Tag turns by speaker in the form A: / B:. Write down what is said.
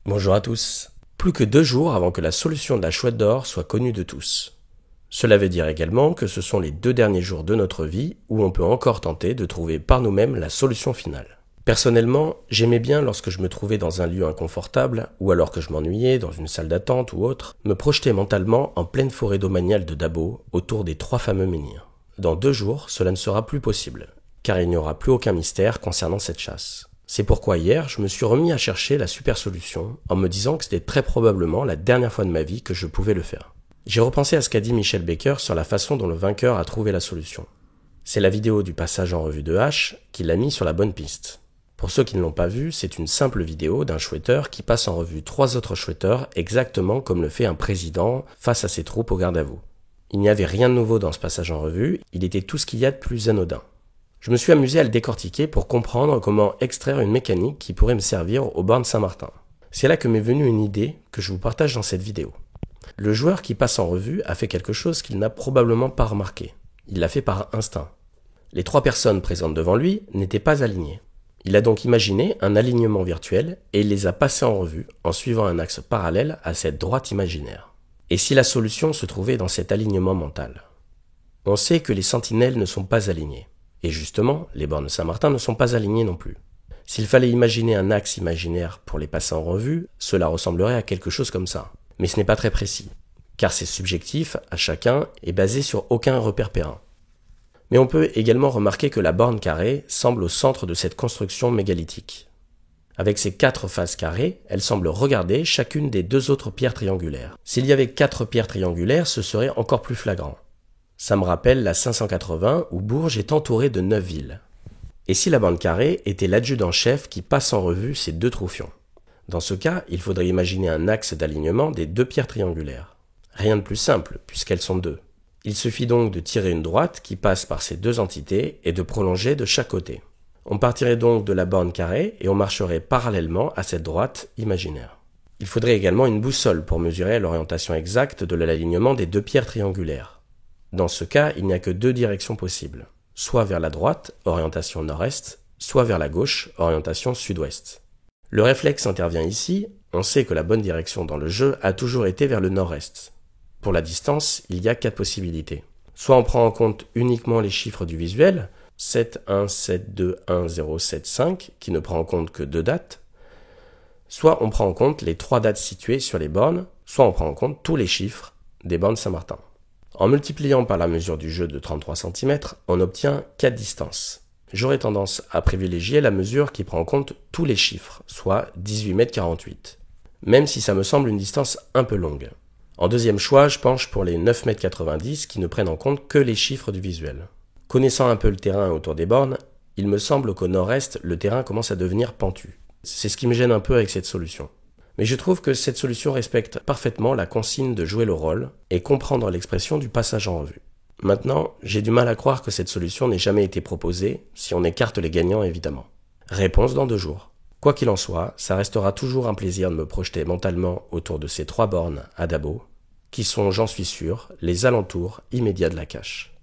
A: Bonjour à tous. Plus que 2 jours avant que la solution de la chouette d'or soit connue de tous. Cela veut dire également que ce sont les 2 derniers jours de notre vie où on peut encore tenter de trouver par nous-mêmes la solution finale. Personnellement, j'aimais bien lorsque je me trouvais dans un lieu inconfortable, ou alors que je m'ennuyais dans une salle d'attente ou autre, me projeter mentalement en pleine forêt domaniale de Dabo autour des 3 fameux menhirs. Dans 2 jours, cela ne sera plus possible, car il n'y aura plus aucun mystère concernant cette chasse. C'est pourquoi hier, je me suis remis à chercher la super solution, en me disant que c'était très probablement la dernière fois de ma vie que je pouvais le faire. J'ai repensé à ce qu'a dit Michel Baker sur la façon dont le vainqueur a trouvé la solution. C'est la vidéo du passage en revue de H qui l'a mis sur la bonne piste. Pour ceux qui ne l'ont pas vu, c'est une simple vidéo d'un chouetteur qui passe en revue 3 autres chouetteurs exactement comme le fait un président face à ses troupes au garde à vous. Il n'y avait rien de nouveau dans ce passage en revue, il était tout ce qu'il y a de plus anodin. Je me suis amusé à le décortiquer pour comprendre comment extraire une mécanique qui pourrait me servir aux bornes Saint-Martin. C'est là que m'est venue une idée que je vous partage dans cette vidéo. Le joueur qui passe en revue a fait quelque chose qu'il n'a probablement pas remarqué. Il l'a fait par instinct. Les 3 personnes présentes devant lui n'étaient pas alignées. Il a donc imaginé un alignement virtuel et il les a passées en revue en suivant un axe parallèle à cette droite imaginaire. Et si la solution se trouvait dans cet alignement mental? On sait que les sentinelles ne sont pas alignées. Et justement, les bornes Saint-Martin ne sont pas alignées non plus. S'il fallait imaginer un axe imaginaire pour les passer en revue, cela ressemblerait à quelque chose comme ça. Mais ce n'est pas très précis, car c'est subjectif à chacun et basé sur aucun repère périn. Mais on peut également remarquer que la borne carrée semble au centre de cette construction mégalithique. Avec ses 4 faces carrées, elle semble regarder chacune des 2 autres pierres triangulaires. S'il y avait 4 pierres triangulaires, ce serait encore plus flagrant. Ça me rappelle la 580 où Bourges est entouré de 9 villes. Et si la bande carrée était l'adjudant-chef qui passe en revue ces 2 troufions? Dans ce cas, il faudrait imaginer un axe d'alignement des 2 pierres triangulaires. Rien de plus simple, puisqu'elles sont 2. Il suffit donc de tirer une droite qui passe par ces 2 entités et de prolonger de chaque côté. On partirait donc de la borne carrée et on marcherait parallèlement à cette droite imaginaire. Il faudrait également une boussole pour mesurer l'orientation exacte de l'alignement des 2 pierres triangulaires. Dans ce cas, il n'y a que 2 directions possibles, soit vers la droite, orientation nord-est, soit vers la gauche, orientation sud-ouest. Le réflexe intervient ici, on sait que la bonne direction dans le jeu a toujours été vers le nord-est. Pour la distance, il y a 4 possibilités. Soit on prend en compte uniquement les chiffres du visuel, 7, 1, 7, 2, 1, 0, 7, 5, qui ne prend en compte que 2 dates, soit on prend en compte les 3 dates situées sur les bornes, soit on prend en compte tous les chiffres des bornes Saint-Martin. En multipliant par la mesure du jeu de 33 cm, on obtient 4 distances. J'aurais tendance à privilégier la mesure qui prend en compte tous les chiffres, soit 18,48 m, même si ça me semble une distance un peu longue. En deuxième choix, je penche pour les 9,90 m qui ne prennent en compte que les chiffres du visuel. Connaissant un peu le terrain autour des bornes, il me semble qu'au nord-est, le terrain commence à devenir pentu. C'est ce qui me gêne un peu avec cette solution. Mais je trouve que cette solution respecte parfaitement la consigne de jouer le rôle et comprendre l'expression du passage en revue. Maintenant, j'ai du mal à croire que cette solution n'ait jamais été proposée, si on écarte les gagnants évidemment. Réponse dans 2 jours. Quoi qu'il en soit, ça restera toujours un plaisir de me projeter mentalement autour de ces 3 bornes à Dabo, qui sont, j'en suis sûr, les alentours immédiats de la cache.